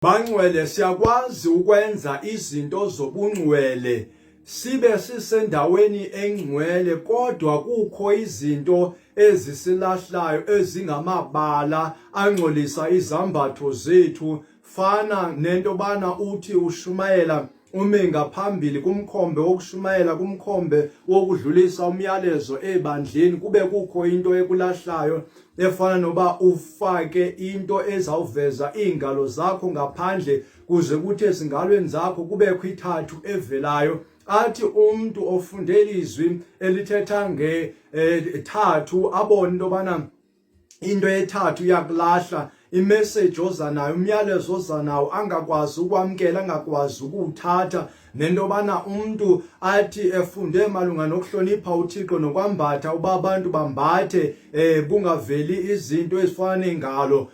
Bangcwele siyakwazi ukwenza izinto zobungcwele sibe sisendaweni engcwele kodwa kukho izinto ezisilahlayo ezingamabala angcolisa izambatho zethu fana nento bana uthi ushumayela ume ngaphambili kumkhombe wokushumayela kumkhombe wokudlulisa umyalezo ebandleni kube kukho into ekulahlayo efana noba ufake into ezawuveza ingalo zakho ngaphandle kuze kuthi ezingalweni zakho kubekho ithathu evelayo athi umuntu ofundela izwi elithetha ngethathu abone into bana into ethathu yakulahla imessage ozanayo umyalezo ozanawo angakwazi ukwamkela angakwazi ukuthatha nento bana umuntu athi efunde malunga nokuhlonipha uThixo nokwambatha uba abantu bambathe bungaveli izinto ezifana nengalo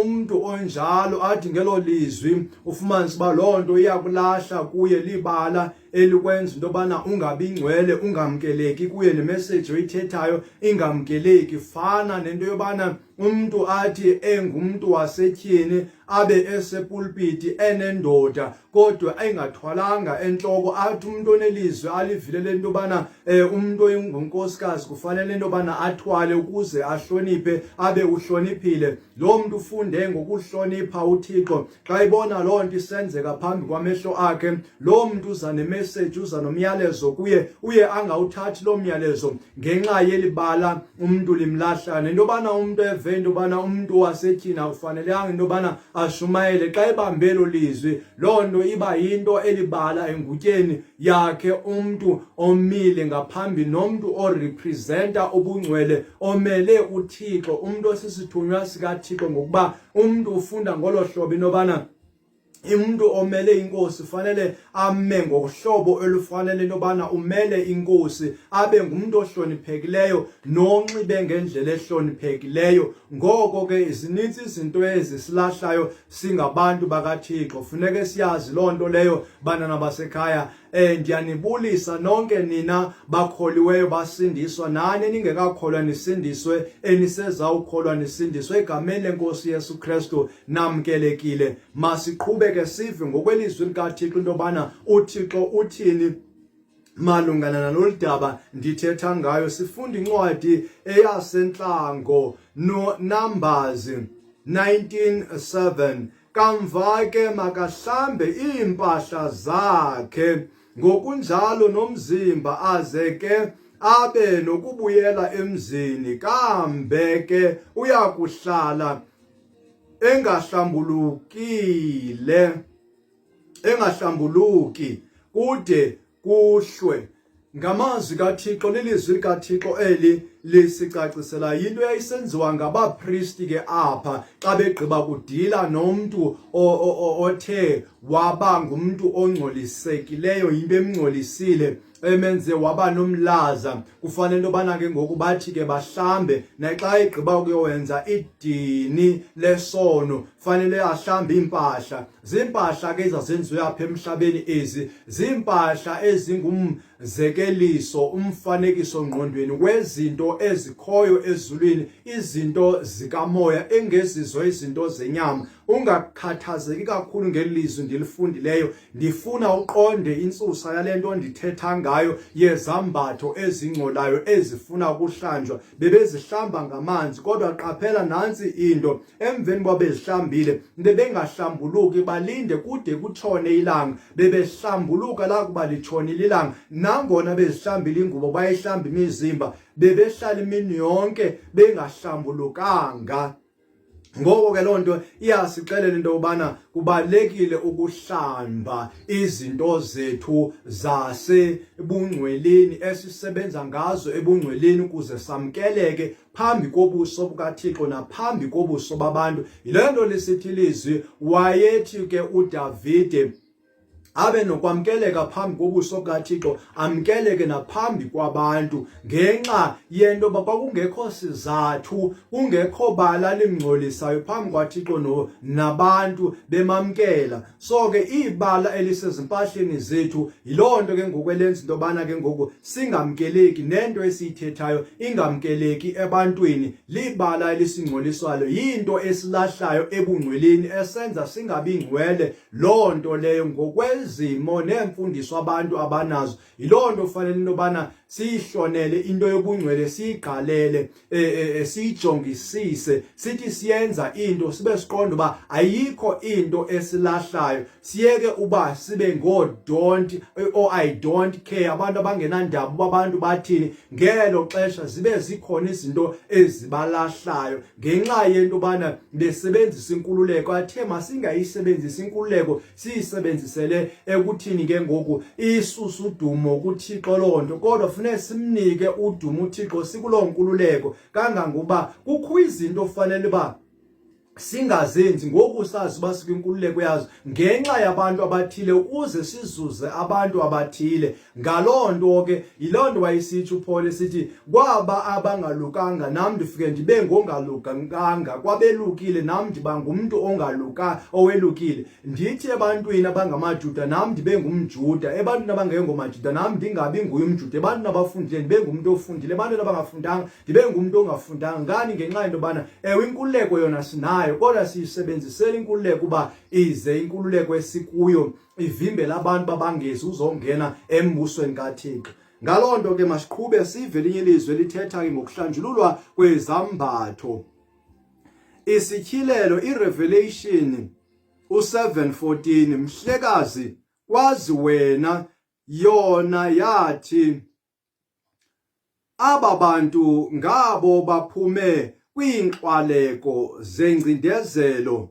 umuntu onjalo athi ngelo lizwi ufumanise ba lonto iyakulahla kuye libala elikwenza into bana ungabingcwele ungamkeleki kuye nemessage oyithethayo ingamkeleki fana nento yobana umuntu athi engumuntu wasetyhini abe esepulpiti enendoda kodwa engathwalanga enhloko athi umuntu onelizwi alivile lento bana umuntu oyingonkosikazi kufanele into bana athwale ukuze ahloniphe abe uhloniphile lo muntu ufunde ngokuhlonipha uThixo xa ibona lonto isenzeka phambi kwamehlo akhe lo muntu uza nemessage uza nomyalezo kuye uye angawuthathi lo myalezo ngenxa yelibala umuntu limlahla nento bana umuntu eve into bana umuntu wasetyhini akufanelanga into bana ashumayele xa ebambelo lizwi lonto iba yinto elibala engutyeni yakhe umuntu omile ngaphambili nomuntu orepresenta ubungcwele omele uThixo umuntu osisithunywa sikaThixo ngokuba umuntu ufunda ngolo hlobo inobana umuntu omele inkosi fanele ame ngohlobo olufanele nobana umele inkosi abe ngumuntu ohloniphekileyo nonxibe ngendlela ehloniphekileyo ngoko ke izinitsi izinto ezisilahlayo singabantu bakaThixo funeke siyazi lonto leyo banana basekhaya ndiyanibulisa nonke nina bakholiweyo basindiswa nani ningekakholwa nisindiswe enisezawukholwa nisindiswe egameni lenkosi Yesu Kristu namkelekile masiqhubeke sive ngokwelizwi likaThixo into bana uThixo uthini malungana naloludaba ndithetha ngayo sifunda incwadi eyasentlango no Numbers 19:7 kamva ke makahlambe iimpahla zakhe ngokunjalo nomzimba aze ke abe nokubuyela emzini kambe ke uyakuhlala engahlambuluki kude kuhlwe ngamazwi kaThixo lelizwi likaThixo eli lisicacisela into eyayisenziwa ngabapristi ke apha xa begqiba kudila nomuntu othe waba ngumuntu ongcolisekileyo into emngcolisile emenze waba nomlaza kufanele into bana ke ngoku bathi ke bahlambe naxa egqiba ukuyenza idini lesono fanele ahlambe impahla zimpahla ke ezazenziwe apha emhlabeni ezi zimpahla ezingumzekeliso umfanekiso ngqondweni kwezinto ezikhoyo ezulwini izinto zikamoya engezizo izinto zenyama ungakhathazeki kakhulu ngelizwi ndilifundileyo ndifuna uqonde insusa yalento ndithetha ngayo yezambatho ezingcolayo ezifuna ukuhlanjwa bebezihlamba ngamanzi kodwa qaphela nansi into emveni kwabezihlambile bebengahlambuluki balinde kude kutshone ilanga bebehlambuluka la kuba litshonile ilanga nangona bezihlambile ingubo bayihlamba imizimba bebehlala imini yonke bengahlambulukanga ngoko ke lonto iyasixelela into yobana kubalekile ukuhlamba izinto zethu zasebungcweleni esisebenza ngazo ebungcweleni ukuze samkeleke phambi kobuso bukaThixo naphambi kobuso babantu yilento lisithi lizwi wayethi ke uDavide abe nokwamkeleka phambi kobuso kaThixo, amkeleke naphambi kwabantu ngenxa yento kwakungekho sizathu, kungekho bala limngcolisayo phambi kwaThixo nabantu bemamkela. So ke ibala elisezimpahleni zethu yiloo nto ke ngoku elenza into yobana ke ngoku singamkeleki, nento esiyithethayo ingamkeleki ebantwini. Libala elisingcoliswayo, yinto esilahlayo ebungcweleni esenza singabi ngcwele. Loo nto leyo ngokwezimo neemfundiso abantu abanazo, yiloo nto fanele into yobana siyihlonele into yobungcwele, siyiqalele, siyijongisise, sithi siyenza into sibe siqonda uba ayikho into esilahlayo. Siyeke uba sibe don't or I don't care, abantu abangenandaba uba abantu bathini. Ngelo xesha zibe zikhona izinto ezibalahlayo ngenxa yento yobana besebenzisa inkululeko. Athe masingayisebenzisi inkululeko, siyisebenzisele ekuthini ke ngoku isusa udumo kuThixo loo nto, kodwa funeka simnike udumo uThixo sikuloo nkululeko. Kangangoba kukho izinto ofanele uba singazenzi ngoku sazi uba sikwinkululeko yazo ngenxa yabantu abathile, ukuze sizuze abantu abathile. Ngaloo nto ke yiloo nto wayesitsho uPaul esithi kwaba abangalukanga nam ndifike ndibe ngongalukanga, kwabelukile nam ndiba ngumntu owelukile. Ndithi ebantwini abangamaJuda nam ndibe ngumJuda, ebantwini abangengomaJuda nam ndingabi nguye umJuda, ebantwini abafundileyo ndibe ngumntu ofundile, ebantwini abangafundanga ndibe ngumntu ongafundanga. Ngani? Ngenxa yento yobana ewe inkululeko yona sinayo, kodwa siyisebenzisele inkululeko uba ize inkululeko esikuyo ivimbele abantu babangezi uzongena embusweni kaThixo. Ngaloo nto ke masiqhube sive elinye ilizwi lithetha ngokuhlanjululwa kwezambatho. Isityhilelo, iRevelation 7:14, mhlekazi kwazi wena, yona yathi aba bantu ngabo baphume kwiinxwaleko zengcindezelo,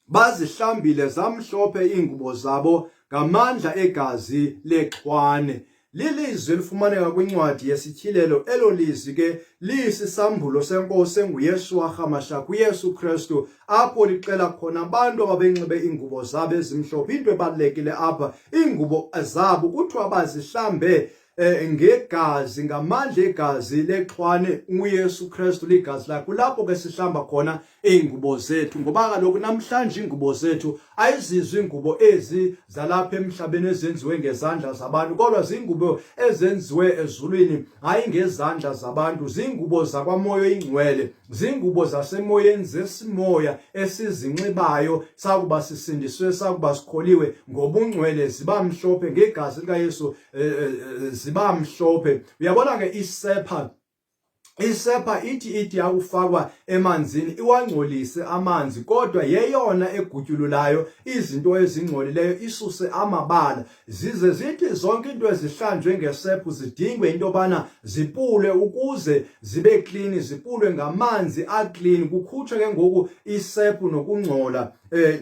bazihlambile zamhlophe iingubo zabo ngamandla egazi lexhwane. Lilizwi elifumaneka kwincwadi yesityhilelo. Elo lizwi ke liyisisambulo senkosi enguYeshua HaMashiach, uYesu Kristu, apho lixela khona abantu ababenxibe iingubo zabo ezimhlophe. Into ebalulekile apha, iingubo zabo kuthiwa bazihlambe ngegazi, ngamandla egazi lexhwane, uYesu Kristu ligazi lakhe. Kulapho ke sihlamba khona iingubo zethu, ngoba kaloku namhlanje iingubo zethu ayizizo iingubo ezi zalapha emhlabeni ezenziwe ngezandla zabantu, kodwa ziingubo ezenziwe ezulwini, hayi ngezandla zabantu. Ziingubo zakwamoya oyingcwele, ziingubo zasemoyeni zesimoya esizinxibayo sakuba sisindiswe, sakuba sikholiwe ngobungcwele, ziba mhlophe ngegazi likaYesu, ziba mhlophe. Uyabona ke isepha ithi yakufakwa emanzini iwangcolise amanzi, kodwa yeyona egutyululayo izinto ezingcolileyo, isuse amabala. Zize zithi zonke into ezihlanjwe ngesephu zidingwe into yobana zipulwe ukuze zibe clean, zipulwe ngamanzi aclean, kukhutshwe ke ngoku isephu nokungcola.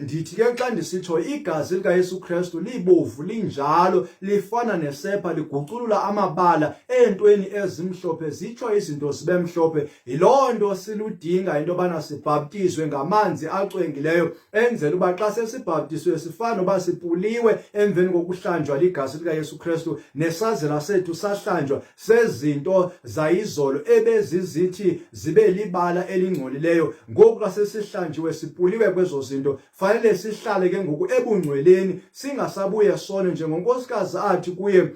Ndithi ke xa ndisitsho igazi likaYesu Kristu libovu linjalo, lifana nesepha, liguculula amabala eentweni ezimhlophe, zitsho izinto zibe mhlophe. Yiloo nto siludinga into yobana sibhaptizwe ngamanzi acwengileyo, enzela uba xa sesibhaptizwe sifane uba sipuliwe emveni kokuhlanjwa ligazi likaYesu Kristu, nesazela sethu sahlanjwa sezinto zayizolo ebezizithi zibe libala elingcolileyo. Ngoku xa sesihlanjiwe sipuliwe kwezo zinto, fanele sihlale ke ngoku ebungcweleni, singasabuye sone, njengonkosikazi athi kuye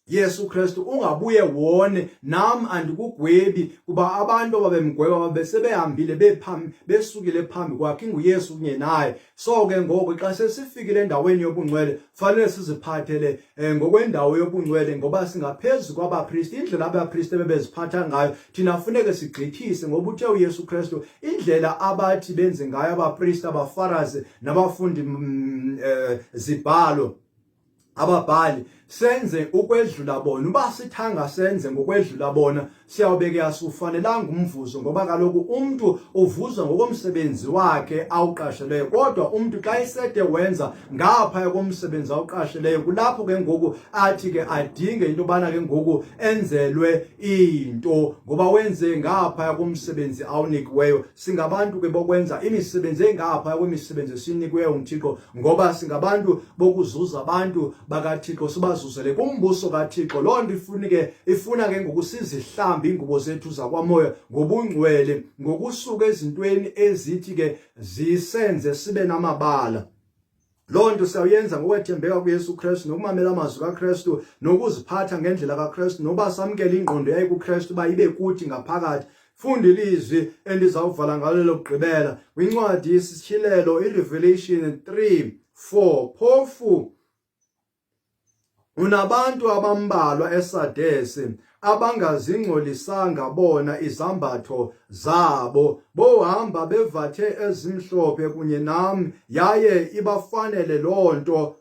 Yesu Kristu, ungabuye wone, nam andikugwebi, kuba abantu ababemgweba babesebehambile besukile phambi kwakhe, inguYesu kunye naye. So ke ngoku xa sesifikile endaweni yobungcwele fanele siziphathele ngokwendawo yobungcwele, ngoba singaphezu kwabapristi. Indlela abapristi bebeziphatha ngayo thina funeke sigqithise, ngoba uthe uYesu Kristu indlela abathi benze ngayo abapristi, abaFarisi nabafundi zibhalo, ababhali, senze ukwedlula bona. Uba sithanga senze ngokwedlula bona, siyawubeke asufanelanga umvuzo, ngoba kaloku umuntu uvuzwa ngokomsebenzi wakhe awuqasheleyo. Kodwa umuntu xa esede wenza ngapha komsebenzi awuqasheleyo, kulapho ke ngoku athi ke adinge into yobana ke ngoku enzelwe into, ngoba wenze ngapha komsebenzi awunikiweyo. Singabantu ke bokwenza imisebenzi engapha kwemisebenzi esinikiweyo nguThixo, ngoba singabantu bokuzuza abantu bakaThixo, sibazuzele kumbuso kaThixo. Loo nto ifuna ke ngoku sizihlambe ingubo zethu zakwamoya ngobungcwele, ngokusuka ezintweni ezithi ke zisenze sibe namabala. Loo nto siyawuyenza ngokwethembeka kuYesu Kristu, nokumamela amazwi kaKristu, nokuziphatha ngendlela kaKristu, noba samkela ingqondo yayo kuKristu uba ibe kuthi ngaphakathi. Funda ilizwi endizawuvala ngalo lokugqibela kwincwadi yesishilelo, iRevelation 3:4. Phofu unabantu abambalwa eSadesi abangazingcolisanga bona izambatho zabo, bohamba bevathe ezimhlophe kunye nami, yaye ibafanele loo nto.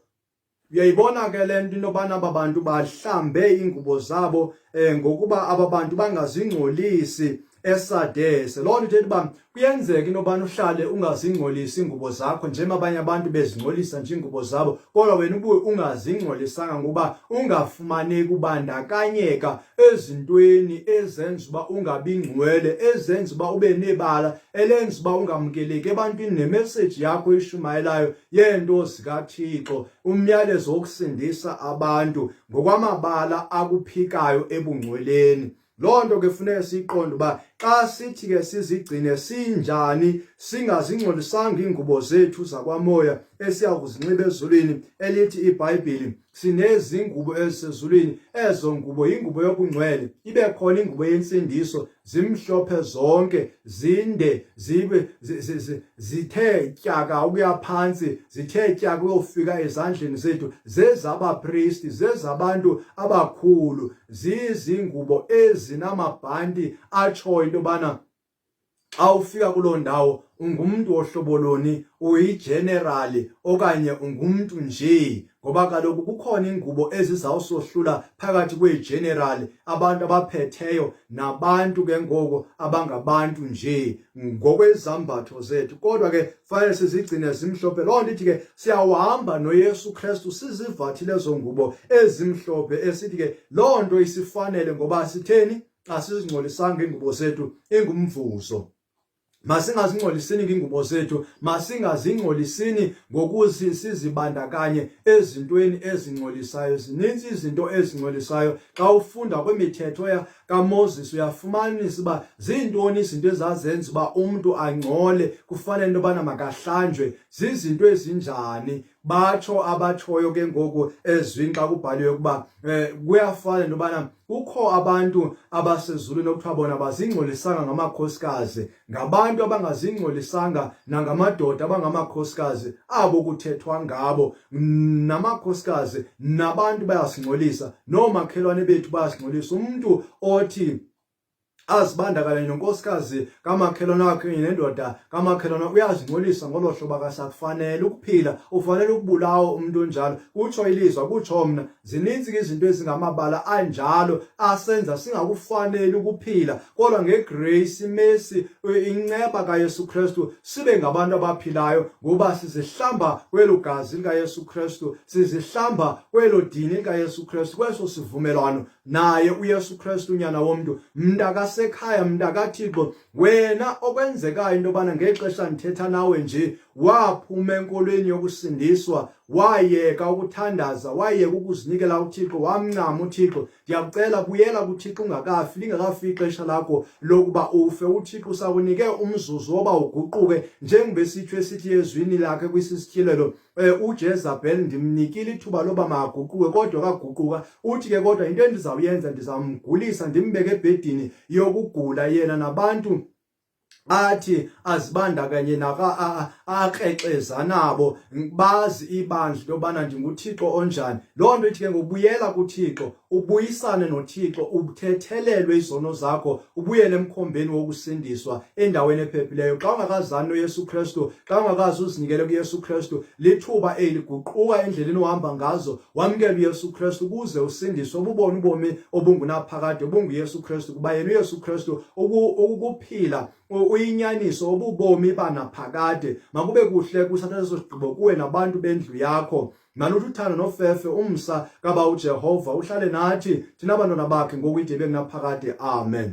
Uyayibona ke le nto inobana aba bantu bahlambe ingubo zabo ngokuba aba bantu bangazingcolisi eSadesi. Loo nto ithetha uba kuyenzeka inobana uhlale ungazingcolisi ingubo zakho njengoba abanye abantu bezingcolisa nje ingubo zabo, kodwa wena ubuye ungazingcolisanga ngoba ungafumaneki ubandakanyeka ezintweni ezenza uba ungabi ngcwele, ezenza uba ube nebala, elenza uba ungamkeleki ebantwini. Nemeseji yakho ishumayelayo yeento zikaThixo, umyalezo wokusindisa abantu ngokwamabala akuphikayo ebungcweleni. Loo nto ke funeka siyiqonde uba xa sithi ke sizigcine sinjani, singazingcolisanga iingubo zethu zakwamoya esiya kuzinxiba ezulwini, elithi iBhayibhile sinezingubo ezisezulwini. Ezo ngubo yingubo yobungcwele, ibe khona ingubo yensindiso, zimhlophe zonke, zinde, zibe zithe tyaka ukuya phantsi, zithe tyaka uyofika ezandleni zethu, zezabapristi, zezabantu abakhulu, zizingubo ezinamabhanti atshoyo into yobana xa ufika kuloo ndawo ungumntu ohlobo loni, uyigenerali okanye ungumntu nje. Ngoba kaloku kukhona ingubo ezizawusohlula phakathi kweegenerali, abantu abaphetheyo, nabantu ke ngoko abangabantu nje ngokwezambatho zethu. Kodwa ke fanele sizigcine zimhlophe. Loo nto ithi ke siyawuhamba noYesu Kristu sizivathile ezo ngubo ezimhlophe, esithi ke loo nto isifanele ngoba sitheni? Asizingcolisanga iingubo zethu, ingumvuzo. Masingazingcolisini ngezingubo zethu, masingazingcolisini ngokuthi sizibandakanye ezintweni ezingcolisayo. Zininzi izinto ezingcolisayo. Xa ufunda kwemithetho kaMoses uyafumanisa uba zintoni izinto ezazenza uba umntu angcole, kufanele into yobana makahlanjwe. Zizinto ezinjani? Batsho abatshoyo ke ngoku ezwini xa kubhaliwe ukuba kuyafana into yobana kukho abantu abasezulwini okuthiwa bona bazingcolisanga ngamakhosikazi, ngabantu abangazingcolisanga nangamadoda abangamakhosikazi abo kuthethwa ngabo. Namakhosikazi nabantu bayasingcolisa, noomakhelwane bethu bayasingcolisa. Umntu othi azibandakanye nonkosikazi kamakhelwane wakhe nendoda kamakhelwane uyazingcolisa ngolo hlobo. Akasakufanele ukuphila, ufanele ukubulawa umuntu onjalo. Kutsho ilizwi, kutsho mna, zininzi izinto ezingamabala anjalo asenza singakufanele ukuphila, kodwa ngegrace, imesi, inceba kaYesu Kristu sibe ngabantu abaphilayo, ngoba sizihlamba kwelo gazi likaYesu Kristu, sizihlamba kwelo dini likaYesu Kristu, kweso sivumelwano naye uYesu Kristu, unyana womntu, mntakasekhaya, mntakaThixo. Wena okwenzekayo into yobana ngexesha ndithetha nawe nje waphuma enkolweni yokusindiswa, wayeka ukuthandaza, wayeka ukuzinikela uThixo, wamncama uThixo, ndiyakucela buyela kuThixo ungakafi, lingekafiki ixesha lakho lokuba ufe. uThixo usakunike umzuzu woba uguquke, njengoba esithi ezwini lakhe kwisishilelo, uJezabheli ndimnikile ithuba loba makaguquke, kodwa kaguquka. Uthi ke kodwa into endizawuyenza, ndizamgulisa, ndimbeke ebhedini yokugula yena nabantu athi azibandakanye akrekreza nabo, bazi ibandla into yobana ndinguThixo onjani. Loo nto ithi ke ngobuyela kuThixo, ubuyisane noThixo, uthethelelwe izono zakho, ubuyele emkhombeni wokusindiswa endaweni ephephileyo. Xa ungakazani noYesu Kristu, xa ungakazi uzinikele kuYesu Kristu, lithuba eliguquka endleleni ohamba ngazo, wamkele uYesu Kristu ukuze usindiswe, ububone ubomi obungunaphakade obunguYesu Kristu, kuba yena uYesu Kristu ukuphila uyinyaniso obubomi banaphakade. Makube kuhle kusathatha leso sigqibo kuwe nabantu bendlu yakho. Maluthi uthando nofefe umsa kaba uJehova uhlale nathi thina abantwana bakhe ngokwide bekunaphakade. Amen.